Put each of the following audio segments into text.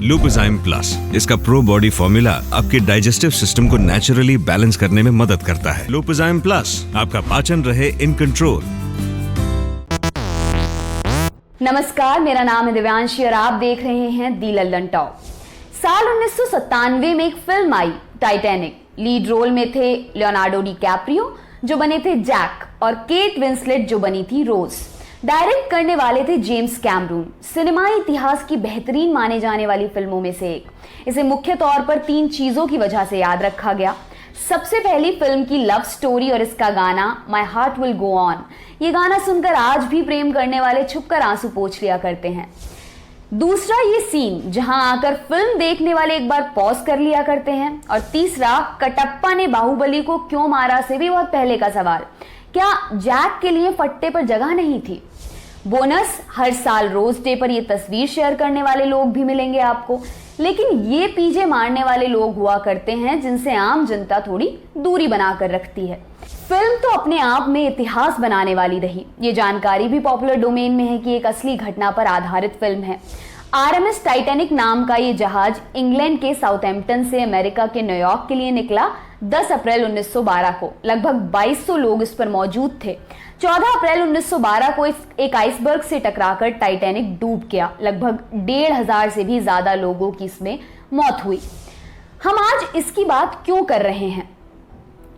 लुपिजाइम plus, इसका pro body formula आपके digestive system को नेचुरली बैलेंस करने में मदद करता है। लुपिजाइम प्लस, आपका पाचन रहे इन कंट्रोल। नमस्कार, मेरा नाम है दिव्यांशी और आप देख रहे हैं दी लंदन टॉक। साल 1997 में एक फिल्म आई टाइटैनिक। लीड रोल में थे लियोनार्डो डिकैप्रियो जो बने थे जैक और केट विंसलेट जो बनी थी रोज। डायरेक्ट करने वाले थे जेम्स कैमरून। सिनेमाई इतिहास की बेहतरीन माने जाने वाली फिल्मों में से एक। इसे मुख्य तौर पर 3 चीजों की वजह से याद रखा गया। सबसे पहली फिल्म की लव स्टोरी और इसका गाना my heart will go on. ये गाना सुनकर आज भी प्रेम करने वाले छुपकर आंसू पोंछ लिया करते हैं। दूसरा ये सीन जहां आकर फिल्म देखने वाले एक बार पॉज कर लिया करते हैं। और तीसरा कटप्पा ने बाहुबली को क्यों मारा से भी बहुत पहले का सवाल। क्या जैक के लिए फट्टे पर जगह नहीं थी? बोनस, हर साल रोज डे पर ये तस्वीर शेयर करने वाले लोग भी मिलेंगे आपको, लेकिन ये पीछे मारने वाले लोग हुआ करते हैं जिनसे आम जनता थोड़ी दूरी बनाकर रखती है। फिल्म तो अपने आप में इतिहास बनाने वाली रही। ये जानकारी भी पॉपुलर डोमेन में है कि एक असली घटना पर आधारित फिल्म है। आरएमएस टाइटैनिक नाम का ये जहाज इंग्लैंड के साउथहैम्पटन से अमेरिका के न्यूयॉर्क के लिए निकला 10 अप्रैल 1912 को। लगभग 2200 लोग इस पर मौजूद थे। 14 अप्रैल 1912 को एक आइसबर्ग से टकराकर टाइटैनिक डूब गया। लगभग 1500 से भी ज्यादा लोगों की इसमें मौत हुई। हम आज इसकी बात क्यों कर रहे हैं?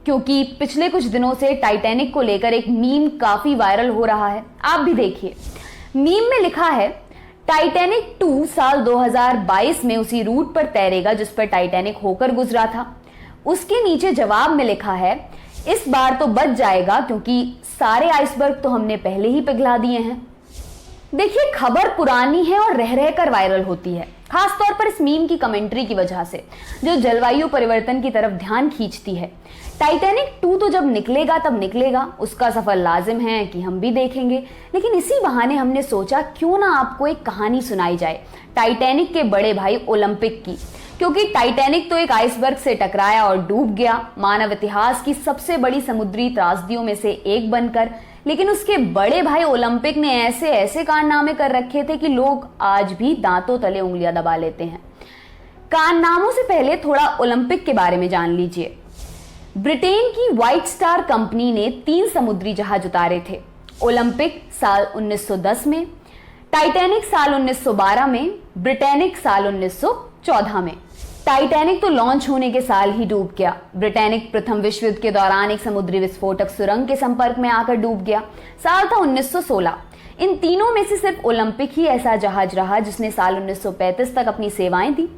क्योंकि पिछले कुछ दिनों से टाइटैनिक को लेकर एक मीम काफी वायरल हो रहा है। आप भी देखिए। मीम में लिखा है टाइटैनिक 2 साल 2022 में उसी रूट पर तैरेगा जिस पर टाइटैनिक होकर गुजरा था। उसके नीचे जवाब में लिखा है इस बार तो बच जाएगा क्योंकि सारे आइसबर्ग तो हमने पहले ही पिघला दिए हैं। देखिए, खबर पुरानी है और रह रहकर वायरल होती है, खासतौर पर इस मीम की कमेंट्री की वजह से जो जलवायु परिवर्तन की तरफ ध्यान खींचती है। टाइटैनिक 2 तो जब निकलेगा तब निकलेगा, उसका सफर लाजिम है कि हम भी देखेंगे, लेकिन इसी बहाने हमने सोचा क्यों ना आपको एक कहानी सुनाई जाए टाइटैनिक के बड़े भाई ओलंपिक की। क्योंकि टाइटैनिक तो एक आइसबर्ग से टकराया और डूब गया, मानव इतिहास की सबसे बड़ी समुद्री त्रासदियों में से एक बनकर, लेकिन उसके बड़े भाई ओलंपिक ने ऐसे ऐसे कारनामे कर रखे थे कि लोग आज भी दांतों तले उंगलियां दबा लेते हैं। कारनामों से पहले थोड़ा ओलंपिक के बारे में जान लीजिए। ब्रिटेन की व्हाइट स्टार कंपनी ने 3 समुद्री जहाज उतारे थे। ओलंपिक साल 1910 में, टाइटैनिक साल 1912 में, ब्रिटेनिक साल 1914 में। टाइटैनिक तो लॉन्च होने के साल ही डूब गया। ब्रिटेनिक प्रथम विश्व युद्ध के दौरान एक समुद्री विस्फोटक सुरंग के संपर्क में आकर डूब गया। साल था 1916। इन तीनों में से सिर्फ ओलंपिक ही ऐसा जहाज रहा जिसने साल 1935 तक अपनी सेवाएं दी।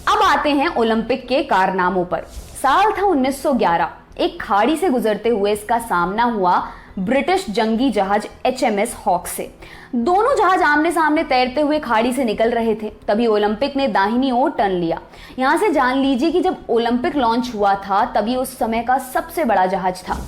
अब आते हैं ओलंपिक के कारनामों पर। साल था 1911। एक खाड़ी से गुजरते हुए इसका सामना हुआ ब्रिटिश जंगी जहाज HMS हॉक से। दोनों जहाज आमने सामने तैरते हुए खाड़ी से निकल रहे थे, तभी ओलंपिक ने दाहिनी ओर टर्न लिया। यहां से जान लीजिए कि जब ओलंपिक लॉन्च हुआ था तभी उस समय का सबसे बड़ा जहाज था।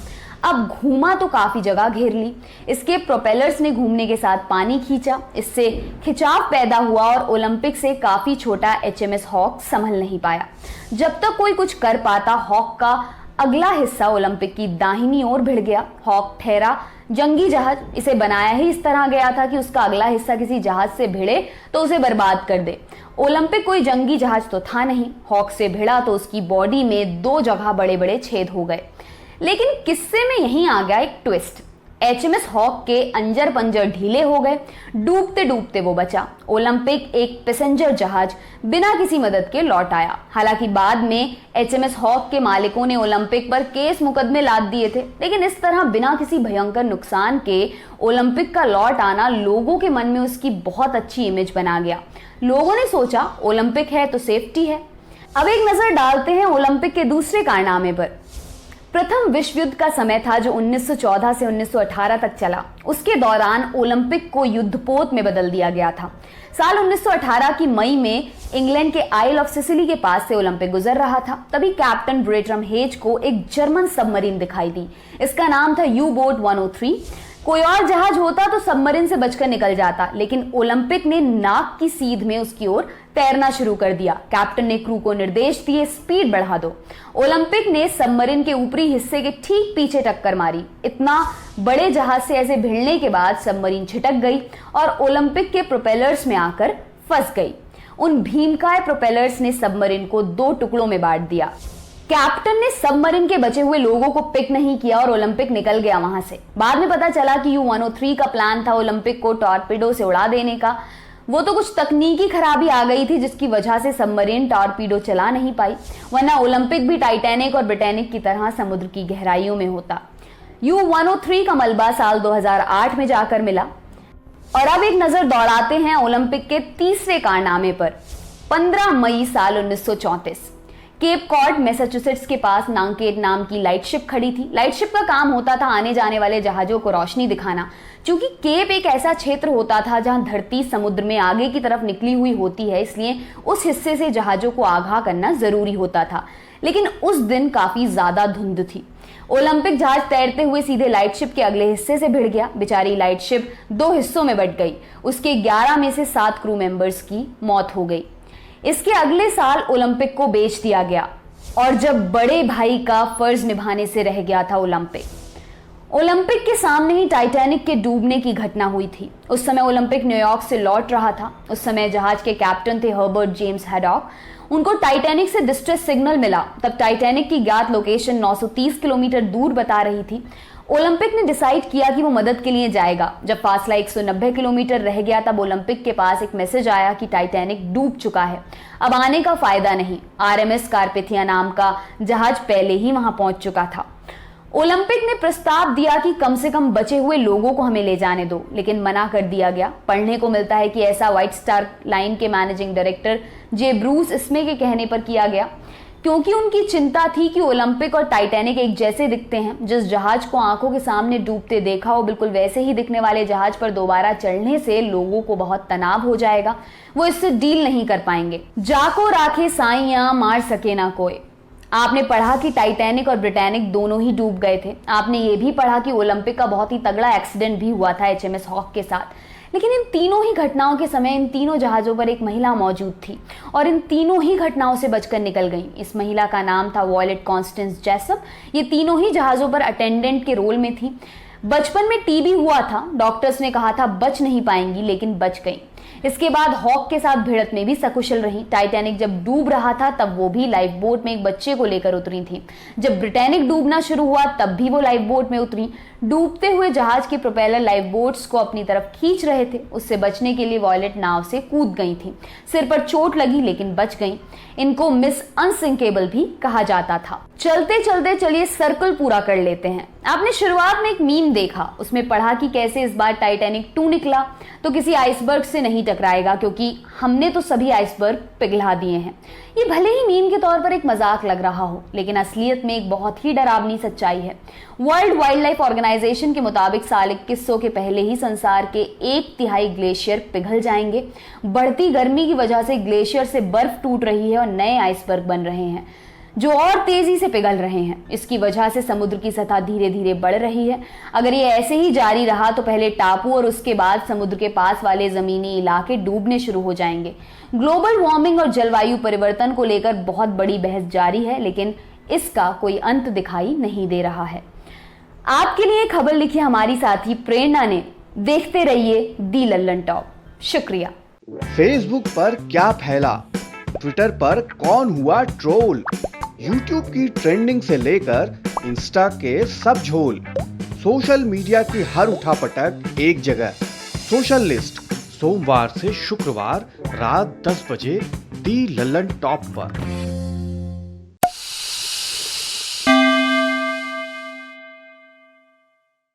अब घूमा तो काफी जगह घेर ली। इसके प्रोपेलर्स ने घूमने के साथ पानी खींचा, इससे खिंचाव पैदा हुआ और ओलंपिक से काफी छोटा HMS हॉक संभल नहीं पाया। जब तक कोई कुछ कर पाता, हॉक का अगला हिस्सा ओलंपिक की दाहिनी ओर भिड़ गया। हॉक ठहरा जंगी जहाज, इसे बनाया ही इस तरह गया था कि उसका अगला हिस्सा किसी जहाज से भिड़े तो उसे बर्बाद कर दे। ओलंपिक कोई जंगी जहाज तो था नहीं। हॉक से भिड़ा तो उसकी बॉडी में 2 जगह बड़े बड़े छेद हो गए। लेकिन किस्से में यहीं आ गया एक ट्विस्ट। HMS हॉक के अंजर पंजर ढीले हो गए। डूबते डूबते वो बचा। ओलंपिक एक पैसेंजर जहाज बिना किसी मदद के लौट आया। हालांकि बाद में HMS हॉक के मालिकों ने ओलंपिक पर केस मुकदमे लाद दिए थे, लेकिन इस तरह बिना किसी भयंकर नुकसान के ओलंपिक का लौट आना लोगों के मन में उसकी बहुत अच्छी इमेज बना गया। लोगों ने सोचा ओलंपिक है तो सेफ्टी है। अब एक नजर डालते हैं ओलंपिक के दूसरे कारनामे पर। प्रथम विश्व युद्ध का समय था जो 1914 से 1918 तक चला। उसके दौरान ओलंपिक को युद्धपोत में बदल दिया गया था। साल 1918 की मई में इंग्लैंड के आइल ऑफ सिसिली के पास से ओलंपिक गुजर रहा था। तभी कैप्टन ब्रेटरम हेज को एक जर्मन सबमरीन दिखाई दी। इसका नाम था U-बोट 103। कोई और जहाज होता तो सबमरीन से बचकर निकल जाता, लेकिन ओलंपिक ने नाक की सीध में उसकी ओर तैरना शुरू कर दिया। कैप्टन ने क्रू को निर्देश दिए, स्पीड बढ़ा दो। ओलंपिक ने सबमरीन के ऊपरी हिस्से के ठीक पीछे टक्कर मारी। इतना बड़े जहाज से ऐसे भिड़ने के बाद सबमरीन छिटक गई और ओलंपिक के प्रोपेलर्स में आकर फंस गई। उन भीमकाय प्रोपेलर्स ने सबमरीन को 2 टुकड़ों में बांट दिया। कैप्टन ने सबमरीन के बचे हुए लोगों को पिक नहीं किया और ओलंपिक निकल गया वहां से। बाद में पता चला कि U-103 का प्लान था ओलंपिक को टॉर्पीडो से उड़ा देने का। वो तो कुछ तकनीकी खराबी आ गई थी जिसकी वजह से सबमरीन टॉर्पीडो चला नहीं पाई, वरना ओलंपिक भी टाइटैनिक और ब्रिटेनिक की तरह समुद्र की गहराइयों में होता। U-103 का मलबा साल 2008 में जाकर मिला। और अब एक नजर दौड़ाते हैं ओलंपिक के तीसरे कारनामे पर। 15 मई साल 1934 केप कॉड मैसाचुसेट्स के पास नांकेट नाम की लाइट शिप खड़ी थी। लाइट शिप का काम होता था आने जाने वाले जहाजों को रोशनी दिखाना। क्योंकि केप एक ऐसा क्षेत्र होता था जहां धरती समुद्र में आगे की तरफ निकली हुई होती है, इसलिए उस हिस्से से जहाजों को आगाह करना जरूरी होता था। लेकिन उस दिन काफी ज्यादा धुंध थी। ओलंपिक जहाज तैरते हुए सीधे लाइट शिप के अगले हिस्से से भिड़ गया। बेचारी लाइट शिप 2 हिस्सों में बंट गई। उसके 11 में से 7 क्रू मेंबर्स की मौत हो गई। इसके अगले साल ओलंपिक को बेच दिया गया और जब बड़े भाई का फर्ज निभाने से रह गया था ओलंपिक के सामने ही टाइटैनिक के डूबने की घटना हुई थी। उस समय ओलंपिक न्यूयॉर्क से लौट रहा था। उस समय जहाज के कैप्टन थे हर्बर्ट जेम्स हैडॉक। उनको टाइटैनिक से डिस्ट्रेस सिग्नल मिला। तब टाइटैनिक की ज्ञात लोकेशन 930 किलोमीटर दूर बता रही थी। ओलंपिक ने डिसाइड किया कि वो मदद के लिए जाएगा। जब फासला 190 किलोमीटर रह गया तब ओलंपिक के पास एक मैसेज आया कि टाइटैनिक डूब चुका है, अब आने का फायदा नहीं। RMS कार्पेथिया नाम का जहाज पहले ही वहां पहुंच चुका था। ओलंपिक ने प्रस्ताव दिया कि कम से कम बचे हुए लोगों को हमें ले जाने दो, लेकिन मना कर दिया गया। पढ़ने को मिलता है कि ऐसा व्हाइट स्टार लाइन के मैनेजिंग डायरेक्टर जे ब्रूस इसमे के कहने पर किया गया, क्योंकि उनकी चिंता थी कि ओलंपिक और टाइटैनिक एक जैसे दिखते हैं। जिस जहाज को आंखों के सामने डूबते देखा हो, बिल्कुल वैसे ही दिखने वाले जहाज पर दोबारा चढ़ने से लोगों को बहुत तनाव हो जाएगा। वो इससे डील नहीं कर पाएंगे। जाको राखे साइयां मार सके ना कोई। आपने पढ़ा कि टाइटैनिक और ब्रिटेनिक दोनों ही डूब गए थे। आपने ये भी पढ़ा कि ओलंपिक का बहुत ही तगड़ा एक्सीडेंट भी हुआ था HMS हॉक के साथ। लेकिन इन तीनों ही घटनाओं के समय इन तीनों जहाजों पर एक महिला मौजूद थी और इन तीनों ही घटनाओं से बचकर निकल गई। इस महिला का नाम था वॉयलेट कॉन्स्टेंस जेसप। ये तीनों ही जहाजों पर अटेंडेंट के रोल में थी। बचपन में TB हुआ था। डॉक्टर्स ने कहा था बच नहीं पाएंगी, लेकिन बच गई। इसके बाद हॉक के साथ भिड़त में भी सकुशल रही। टाइटैनिक जब डूब रहा था तब वो भी लाइफ बोट में एक बच्चे को लेकर उतरी थी। जब ब्रिटेनिक डूबना शुरू हुआ तब भी वो लाइफ बोट में उतरी। डूबते हुए जहाज के प्रोपेलर लाइफ बोट्स को अपनी तरफ खींच रहे थे। उससे बचने के लिए वॉयलेट नाव से कूद गई थी। सिर पर चोट लगी लेकिन बच गई। इनको मिस अनसिंकेबल भी कहा जाता था। चलते चलते चलिए सर्कल पूरा कर लेते हैं। आपने शुरुआत में एक मीम देखा, उसमें पढ़ा कि कैसे इस बार टाइटैनिक 2 निकला तो किसी आइसबर्ग से नहीं टकराएगा, क्योंकि हमने तो सभी आइसबर्ग पिघला दिए हैं। ये भले ही मीम के तौर पर एक मजाक लग रहा हो, लेकिन असलियत में एक बहुत ही डरावनी सच्चाई है। वर्ल्ड वाइल्ड लाइफ ऑर्गेनाइजेशन के मुताबिक साल 2100 के पहले ही संसार के 1/3 ग्लेशियर पिघल जाएंगे। बढ़ती गर्मी की वजह से ग्लेशियर से बर्फ टूट रही है और नए आइसबर्ग बन रहे हैं जो और तेजी से पिघल रहे हैं। इसकी वजह से समुद्र की सतह धीरे धीरे बढ़ रही है। अगर ये ऐसे ही जारी रहा तो पहले टापू और उसके बाद समुद्र के पास वाले जमीनी इलाके डूबने शुरू हो जाएंगे। ग्लोबल वार्मिंग और जलवायु परिवर्तन को लेकर बहुत बड़ी बहस जारी है, लेकिन इसका कोई अंत दिखाई नहीं दे रहा है। आपके लिए खबर लिखी हमारी साथी प्रेरणा ने। देखते रहिए दी लल्लन टॉप। शुक्रिया। फेसबुक पर क्या फैला, ट्विटर पर कौन हुआ ट्रोल, यूट्यूब की ट्रेंडिंग से लेकर इंस्टा के सब झोल, सोशल मीडिया की हर उठापटक एक जगह। सोशल लिस्ट सोमवार से शुक्रवार रात 10 बजे दी लल्लन टॉप पर।